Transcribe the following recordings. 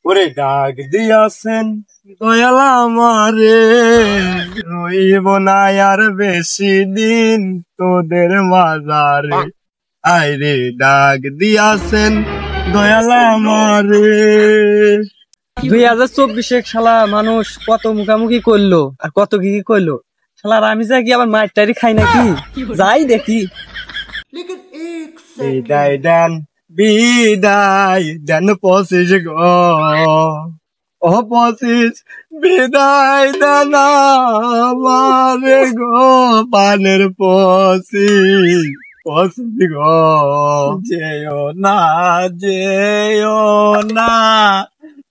ওরে ডাক দিয়াছেন দয়াল আমারে, রইব না আর বেশি দিন তোদের মাঝারে। আইরে ডাক দিয়াছেন দয়াল আমারে। 2024 শালা মানুষ কত মুখামুখি করলো আর কত কি করলো শালা, আমি যা কি আবার মার টারি খাই নাকি, যাই দেখি। বিদায় দেন বিদায় দেন 25 গো, ও 25 বিদায় দেন আমারে গো, পানের 25 গো। যেও না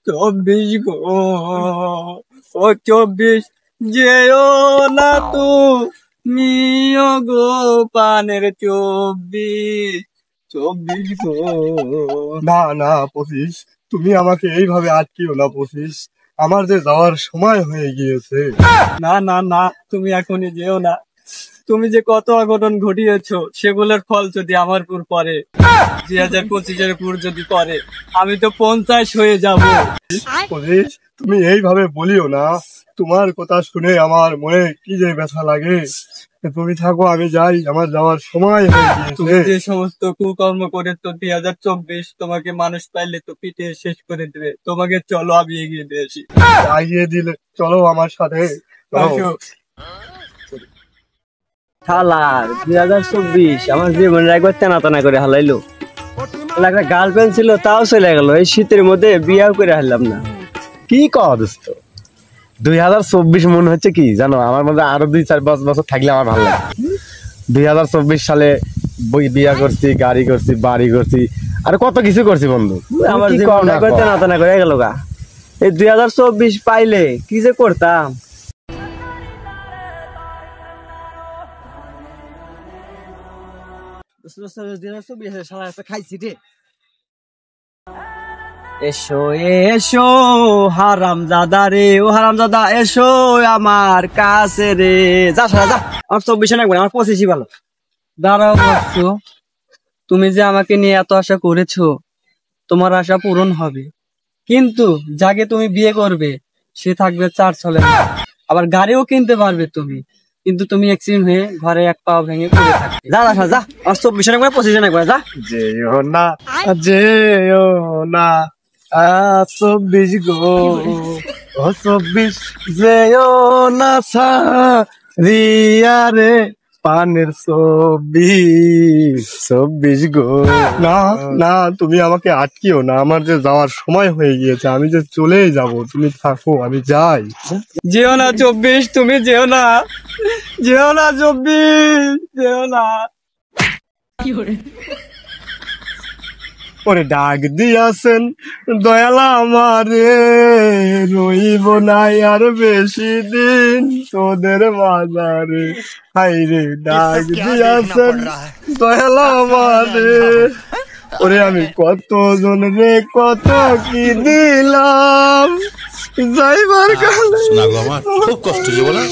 24 গো, ও 24 যেও না তুমিও গো, পানের 24 গো। না 25, তুমি আমাকে এইভাবে আটকিও না 25, আমার যে যাওয়ার সময় হয়ে গিয়েছে। না না না, তুমি এখনই যেও না। তুমি যে কত অঘটন ঘটিয়েছো সেগুলোর ফল যদি আমার উপর পড়ে, 2025 উপর যদি পড়ে, আমি তো 50 হয়ে যাব। 25, তুমি এইভাবে বলিও না, তোমার কথা শুনে আমার মনে কি যে ব্যথা লাগে। তুমি থাকো, আমি যাই, আমার যাওয়ার সময় হয়ে তুমি গিয়েছে। যে সমস্ত কুকর্ম করে তো 2024 তোমাকে মানুষ পাইলে তো পিটিয়ে শেষ করে দেবে। তোমাকে চলো আমি এগিয়ে দিয়ে আসি। এগিয়ে দিলে চলো আমার সাথে। আসো। শালার 2024 আমার জীবনে একবার টানা টানা করে হালাইলো। একটা গার্লফ্রেন্ড ছিল তাও চলে গেল, এই শীতের মধ্যে বিয়েও করে হারলাম না। কি কও দোস্ত, 2024 মনে হচ্ছে কি জানো, আমার মধ্যে আরো 2-4 বছর থাকলে আমার ভালো লাগে। 2024 সালে বিয়া করছি, গাড়ি করছি, বাড়ি করছি, আর কত কিছু করছি বন্ধু। আমার জীবনে একবার টানা টানা করে গেল গা। এই 2024 পাইলে কি যে করতাম। খাইছি রে। এসো এসো হারামজাদা রে, ও হারামজাদা এসো আমার কাছে রে। যা সারা যা, আমার 24 লাগবে, আমার 25 ভালো। দাঁড়াও বৎস, তুমি যে আমাকে নিয়ে এত আশা করেছো, তোমার আশা পূরণ হবে, কিন্তু যাকে তুমি বিয়ে করবে সে থাকবে 4 ছলে, আবার গাড়িও কিনতে পারবে তুমি, কিন্তু তুমি অ্যাক্সিডেন্ট হয়ে ঘরে এক পা ভেঙে পড়ে থাকবে। যা যা যা, আমার 24 লাগবে, 25 লাগবে, যা। যেও না যেও না 24 গো, ও 24 যেও না সারিয়া রে, পানের 24 গো। না না, তুমি আমাকে আটকিও না, আমার যে যাওয়ার সময় হয়ে গিয়েছে, আমি যে চলেই যাব, তুমি থাকো, আমি যাই। যেও না 24, তুমি যেও না, যেও না 24, যেও না। ওরে ডাক দিয়াছেন দয়াল আমারে, রইব না আর বেশি দিন তোদের মাঝারে। হাইরে ডাক দিয়াছেন দয়াল আমারে, ওরে আমি কত জন রে কত কি দিলাম যাইবার কালে। আমার খুব কষ্ট যে বলা।